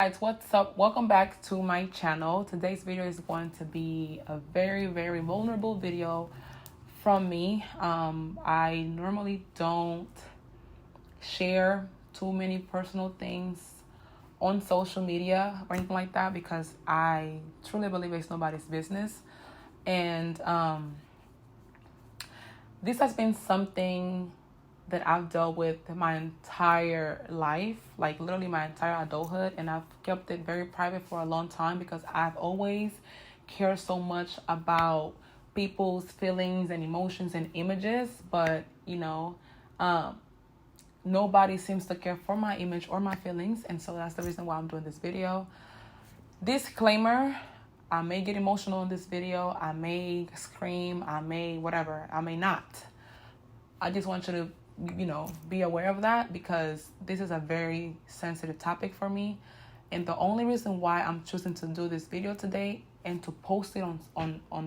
Guys, what's up? Welcome back to my channel. Today's video is going to be a very vulnerable video from me. I normally don't share too many personal things on social media or anything like that because I truly believe it's nobody's business. And this has been something that I've dealt with my entire life, like literally my entire adulthood, and I've kept it very private for a long time because I've always cared so much about people's feelings and emotions and images, but nobody seems to care for my image or my feelings, and so that's the reason why I'm doing this video. Disclaimer, I may get emotional in this video, I may scream, I may whatever, I may not. I just want you to be aware of that because this is a very sensitive topic for me. And the only reason why I'm choosing to do this video today and to post it on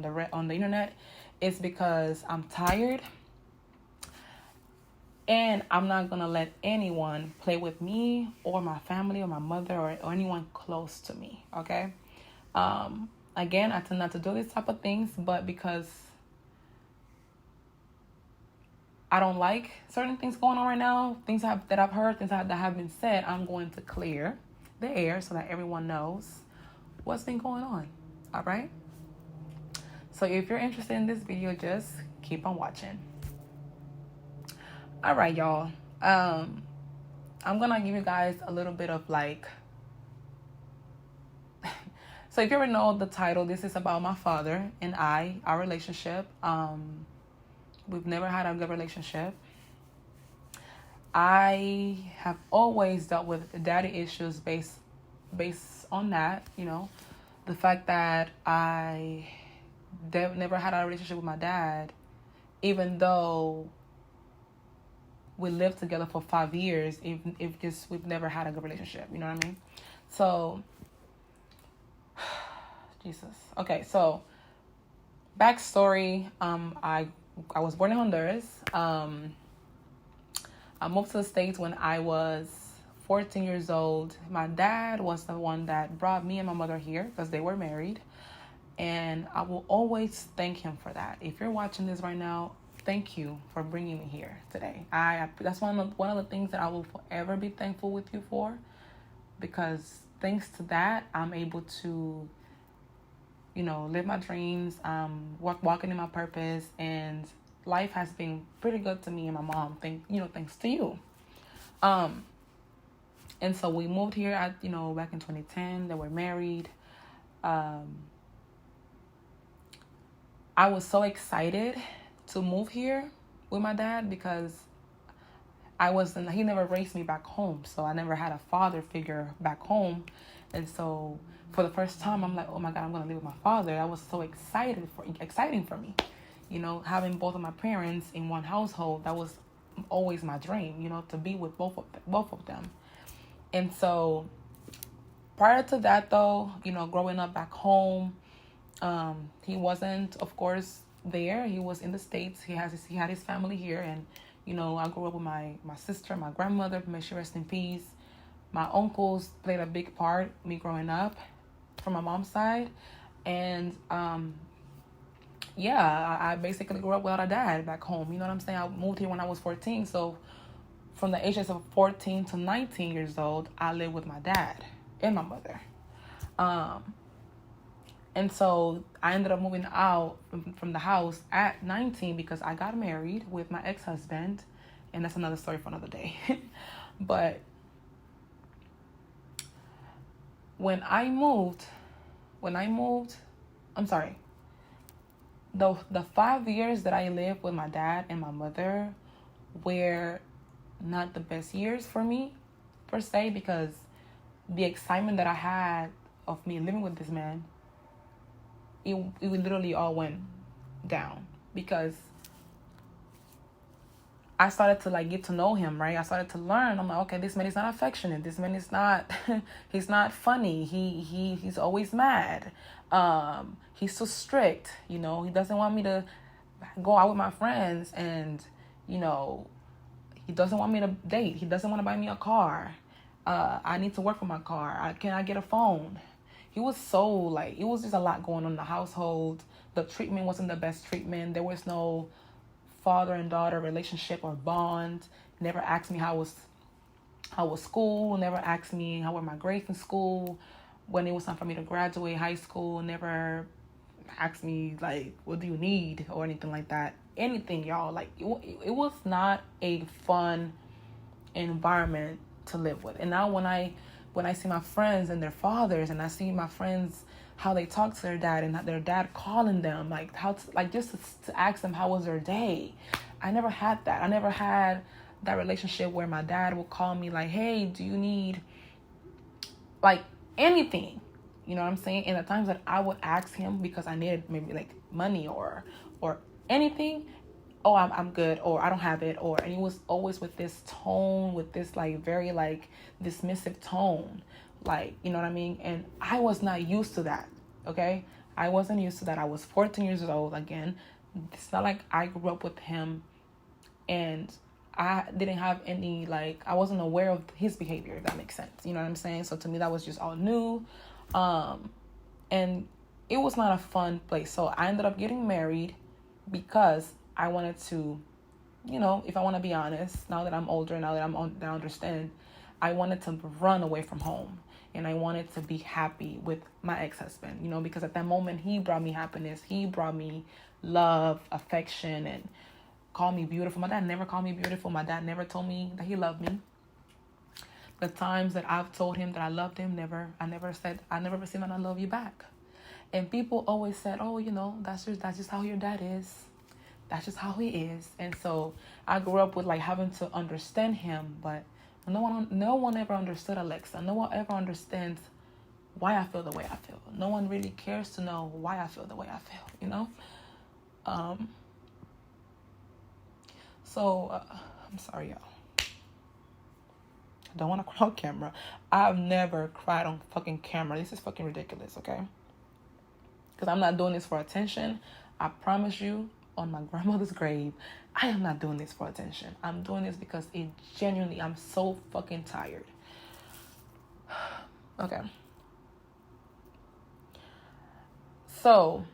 the internet is because I'm tired and I'm not going to let anyone play with me or my family or my mother or anyone close to me, okay? Again, I tend not to do these type of things, but because I don't like certain things going on right now, that I've heard, things that have been said, I'm going to clear the air so that everyone knows what's been going on, all right? So if you're interested in this video, just keep on watching. All right, y'all. I'm going to give you guys a little bit of so if you ever know the title, this is about my father and our relationship. We've never had a good relationship. I have always dealt with daddy issues based on that, the fact that I never had a relationship with my dad, even though we lived together for 5 years, if we've never had a good relationship, you know what I mean? So, Jesus. Okay, so backstory, I was born in Honduras. I moved to the States when I was 14 years old. My dad was the one that brought me and my mother here because they were married. And I will always thank him for that. If you're watching this right now, thank you for bringing me here today. That's one of the things that I will forever be thankful with you for, because thanks to that, I'm able to live my dreams, walking in my purpose, and life has been pretty good to me and my mom. Thanks to you. And so we moved here back in 2010. They were married. I was so excited to move here with my dad because he never raised me back home, so I never had a father figure back home, and so for the first time, I'm like, oh my God, I'm going to live with my father. That was so exciting for me. Having both of my parents in one household, that was always my dream, to be with both of them. And so prior to that, though, growing up back home, he wasn't, of course, there. He was in the States. He had his family here. And, I grew up with my sister, my grandmother, may she rest in peace. My uncles played a big part me growing up from my mom's side. And I basically grew up without a dad back home. You know what I'm saying? I moved here when I was 14. So from the ages of 14 to 19 years old, I lived with my dad and my mother. And so I ended up moving out from the house at 19 because I got married with my ex-husband. And that's another story for another day. But when I moved, the 5 years that I lived with my dad and my mother were not the best years for me, per se, because the excitement that I had of me living with this man, it literally all went down because I started to get to know him, right? I started to learn. I'm like, okay, this man is not affectionate. This man is not, he's not funny. He's always mad. He's so strict. He doesn't want me to go out with my friends, and he doesn't want me to date. He doesn't want to buy me a car. I need to work for my car. Can I get a phone? He was so like, it was just a lot going on in the household. The treatment wasn't the best treatment. There was no father and daughter relationship or bond. Never asked me how was school. Never asked me how were my grades in school. When it was time for me to graduate high school, never asked me like, what do you need or anything like that. Anything, y'all. Like it was not a fun environment to live with. And now when I see my friends and their fathers, and I see my friends how they talk to their dad, and their dad calling them like just to ask them how was their day. I never had that. I never had that relationship where my dad would call me like, hey, do you need like anything? You know what I'm saying? And the times that I would ask him because I needed maybe like money or anything, oh, I'm good, or I don't have it, and he was always with this tone, with this like very like dismissive tone, like, you know what I mean? And I was not used to that, okay? I wasn't used to that. I was 14 years old again. It's not like I grew up with him and I didn't have any, like, I wasn't aware of his behavior, if that makes sense. You know what I'm saying? So to me, that was just all new. And it was not a fun place. So I ended up getting married because I wanted to, you know, if I want to be honest, now that I'm older, now that I understand, I wanted to run away from home. And I wanted to be happy with my ex-husband, you know, because at that moment, he brought me happiness. He brought me love, affection, and called me beautiful. My dad never called me beautiful. My dad never told me that he loved me. The times that I've told him that I loved him, I never said that I love you back. And people always said, oh, you know, that's just how your dad is. That's just how he is. And so I grew up with like having to understand him, but no one ever understood Alexa. No one ever understands why I feel the way I feel. No one really cares to know why I feel the way I feel, you know? I'm sorry, y'all. I don't want to cry on camera. I've never cried on fucking camera. This is fucking ridiculous, okay? Because I'm not doing this for attention. I promise you, on my grandmother's grave, I am not doing this for attention. I'm doing this because I'm so fucking tired. Okay. So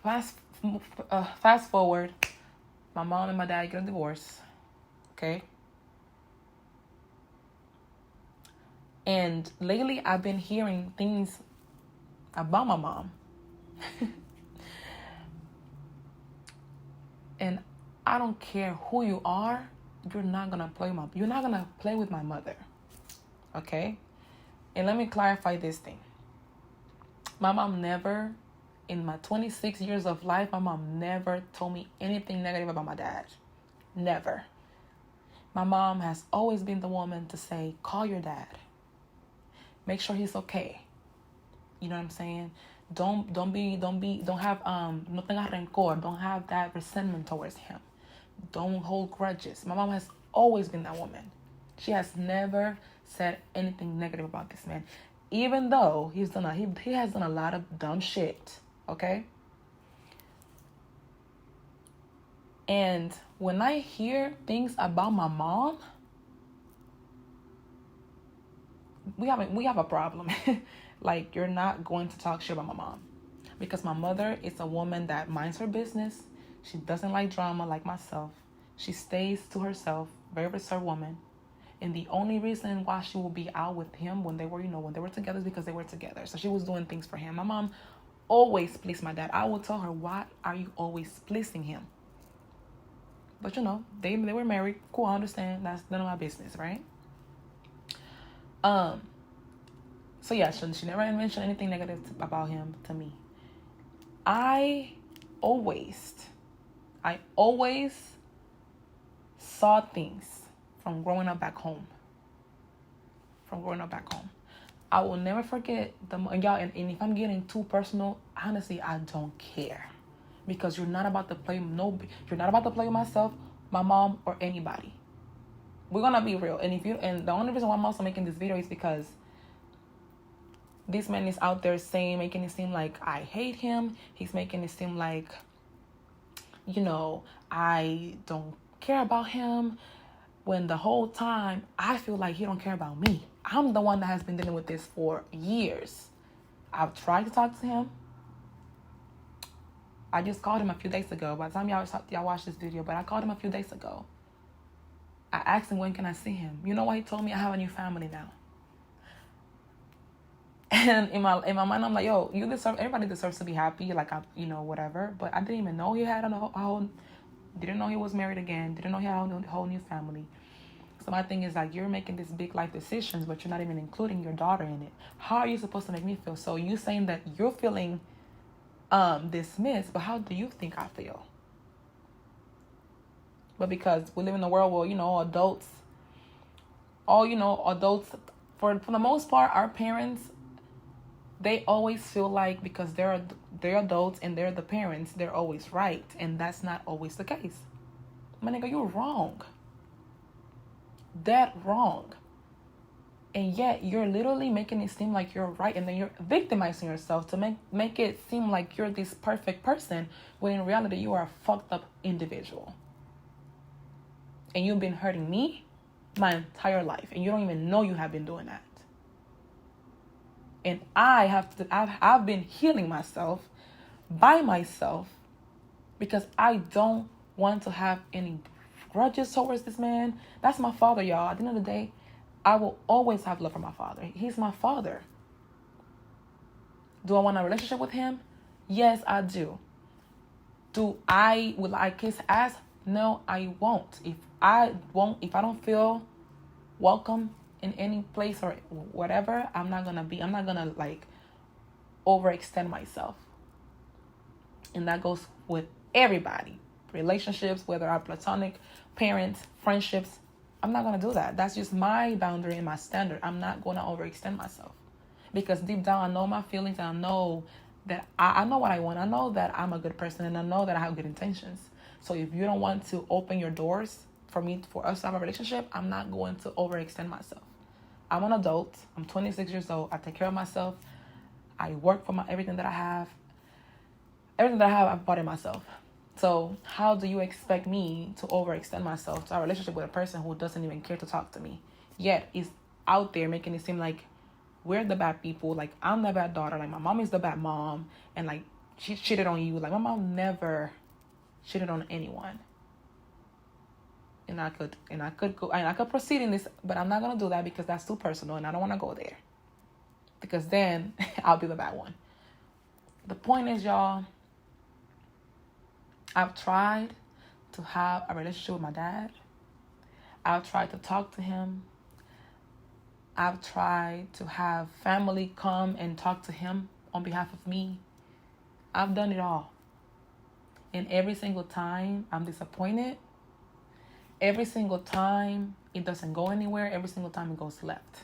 fast forward, my mom and my dad get a divorce, okay? And lately I've been hearing things about my mom. And I don't care who you are, you're not gonna play with my mother, okay? And let me clarify this thing. My mom never, in my 26 years of life, my mom never told me anything negative about my dad. Never. My mom has always been the woman to say, call your dad. Make sure he's okay. You know what I'm saying? Don't have no tenga rencor. Don't have that resentment towards him. Don't hold grudges. My mom has always been that woman. She has never said anything negative about this man, even though he has done a lot of dumb shit. Okay. And when I hear things about my mom, we have a problem. Like, you're not going to talk shit about my mom, because my mother is a woman that minds her business. She doesn't like drama like myself. She stays to herself, very reserved woman. And the only reason why she will be out with him when they were together is because they were together. So she was doing things for him. My mom always pleased my dad. I will tell her, why are you always pleasing him? But you know, they were married. Cool, I understand. That's none of my business, right? So yeah, she never mentioned anything negative about him to me. I always saw things from growing up back home. I will never forget y'all, and if I'm getting too personal, honestly, I don't care. Because you're not about to play with myself, my mom, or anybody. We're gonna be real. And the only reason why I'm also making this video is because this man is out there making it seem like I hate him. He's making it seem like, you know, I don't care about him. when the whole time I feel like he don't care about me. I'm the one that has been dealing with this for years. I've tried to talk to him. I just called him a few days ago. By the time y'all watch this video, but I called him a few days ago. I asked him, when can I see him? You know what he told me? I have a new family now. And in my mind, I'm like, yo, everybody deserves to be happy, like, whatever. But I didn't even know he had didn't know he was married again, didn't know he had a whole new family. So my thing is, like, you're making these big life decisions, but you're not even including your daughter in it. How are you supposed to make me feel? So you saying that you're feeling dismissed, but how do you think I feel? But because we live in a world where, adults, for the most part, our parents, they always feel like because they're adults and they're the parents, they're always right. And that's not always the case. My nigga, you're wrong. That wrong. And yet you're literally making it seem like you're right, and then you're victimizing yourself to make it seem like you're this perfect person, when in reality you are a fucked up individual. And you've been hurting me my entire life, and you don't even know you have been doing that. And I've been healing myself by myself, because I don't want to have any grudges towards this man. That's my father, y'all. At the end of the day, I will always have love for my father. He's my father. Do I want a relationship with him? Yes, I do. Will I kiss ass? No, I won't. If I don't feel welcome in any place or whatever, I'm not gonna like overextend myself. And that goes with everybody. Relationships, whether I'm platonic, parents, friendships, I'm not going to do that. That's just my boundary and my standard. I'm not going to overextend myself. Because deep down, I know my feelings, and I know that I know what I want. I know that I'm a good person, and I know that I have good intentions. So if you don't want to open your doors for us to have a relationship, I'm not going to overextend myself. I'm an adult. I'm 26 years old. I take care of myself. I work for everything that I have. Everything that I have, I've bought it myself. So how do you expect me to overextend myself to a relationship with a person who doesn't even care to talk to me? Yet is out there making it seem like we're the bad people. Like, I'm the bad daughter. Like, my mom is the bad mom. And like, she cheated on you. Like, my mom never cheated on anyone. And I could proceed in this, but I'm not going to do that because that's too personal and I don't want to go there. Because then I'll be the bad one. The point is, y'all, I've tried to have a relationship with my dad. I've tried to talk to him. I've tried to have family come and talk to him on behalf of me. I've done it all. And every single time I'm disappointed. Every single time it doesn't go anywhere. Every single time it goes left.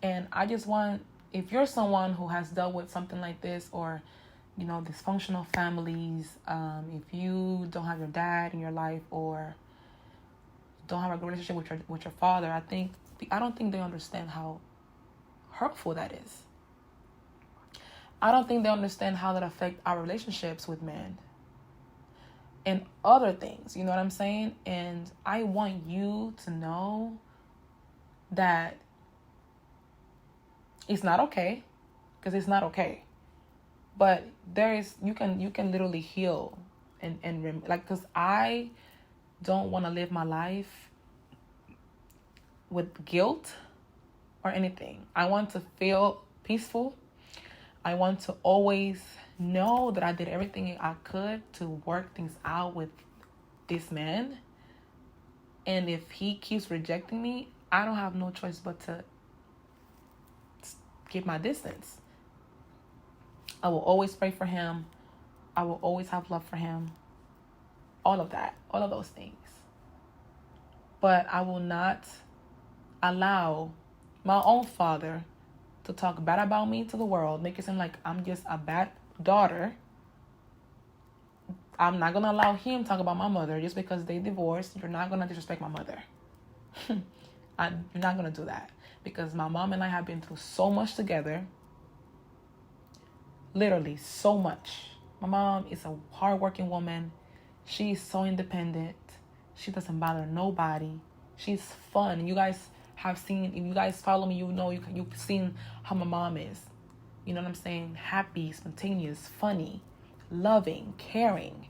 And I just want, if you're someone who has dealt with something like this, or dysfunctional families, if you don't have your dad in your life, or don't have a good relationship with your father, I don't think they understand how hurtful that is. I don't think they understand how that affects our relationships with men and other things. You know what I'm saying? And I want you to know that it's not okay, because it's not okay. But you can literally heal because I don't want to live my life with guilt or anything. I want to feel peaceful. I want to always know that I did everything I could to work things out with this man. And if he keeps rejecting me, I don't have no choice but to keep my distance. I will always pray for him. I will always have love for him. All of that. All of those things. But I will not allow my own father to talk bad about me to the world, make it seem like I'm just a bad daughter. I'm not going to allow him to talk about my mother just because they divorced. You're not going to disrespect my mother. You're not going to do that, because my mom and I have been through so much together. Literally so much. My mom is a hardworking woman. She's so independent. She doesn't bother nobody. She's fun. You guys have seen, if you guys follow me, you know, you've seen how my mom is. You know what I'm saying? Happy, spontaneous, funny, loving, caring.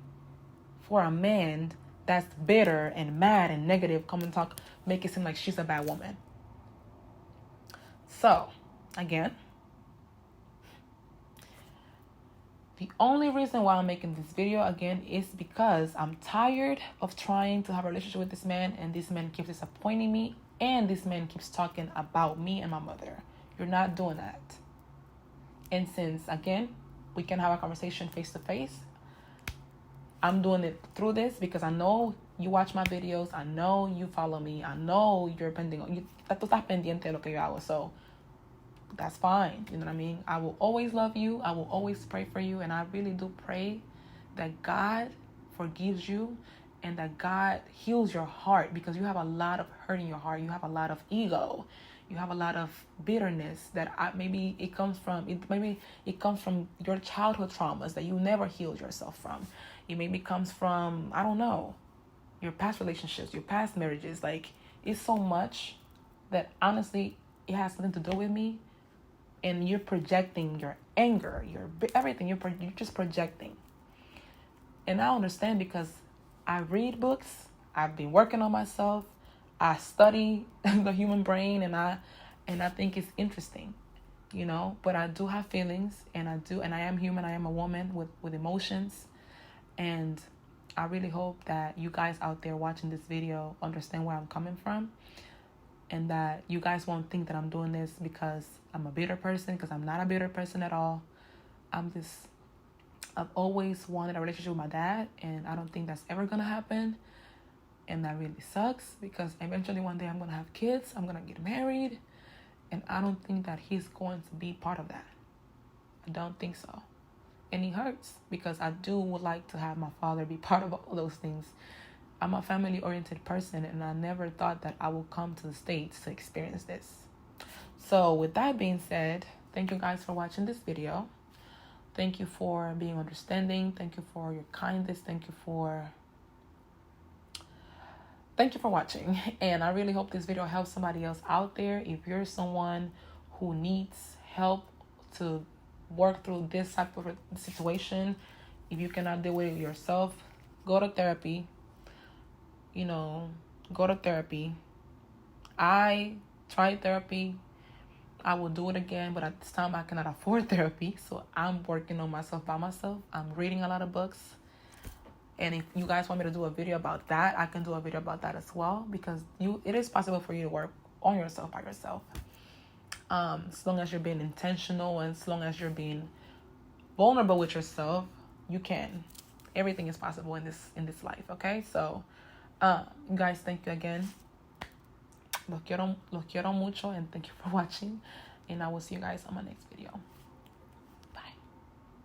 For a man that's bitter and mad and negative, come and talk, make it seem like she's a bad woman. So, again, the only reason why I'm making this video again is because I'm tired of trying to have a relationship with this man, and this man keeps disappointing me, and this man keeps talking about me and my mother. You're not doing that. And since, again, we can have a conversation face to face, I'm doing it through this because I know you watch my videos. I know you follow me. I know you're tú estás pendiente de lo que yo hago. So that's fine. You know what I mean? I will always love you. I will always pray for you. And I really do pray that God forgives you and that God heals your heart, because you have a lot of hurt in your heart. You have a lot of ego. You have a lot of bitterness that maybe it comes from your childhood traumas that you never healed yourself from. It maybe comes from, I don't know, your past relationships, your past marriages. Like, it's so much that honestly, it has nothing to do with me. And you're projecting your anger, your everything. You're just projecting. And I understand because I read books. I've been working on myself. I study the human brain, and I think it's interesting, you know. But I do have feelings, and I am human. I am a woman with emotions, and I really hope that you guys out there watching this video understand where I'm coming from, and that you guys won't think that I'm doing this because I'm a bitter person, because I'm not a bitter person at all. I've always wanted a relationship with my dad, and I don't think that's ever gonna happen. And that really sucks, because eventually one day I'm going to have kids. I'm going to get married. And I don't think that he's going to be part of that. I don't think so. And it hurts, because I would like to have my father be part of all those things. I'm a family-oriented person, and I never thought that I would come to the States to experience this. So with that being said, thank you guys for watching this video. Thank you for being understanding. Thank you for your kindness. Thank you for watching, and I really hope this video helps somebody else out there. If you're someone who needs help to work through this type of situation, if you cannot deal with it yourself, go to therapy. You know, go to therapy. I tried therapy. I will do it again, but at this time I cannot afford therapy, so I'm working on myself by myself. I'm reading a lot of books. And if you guys want me to do a video about that, I can do a video about that as well, because it is possible for you to work on yourself by yourself. As long as you're being intentional, and as long as you're being vulnerable with yourself, you can. Everything is possible in this life, okay? So, guys, thank you again. Los quiero mucho, and thank you for watching. And I will see you guys on my next video.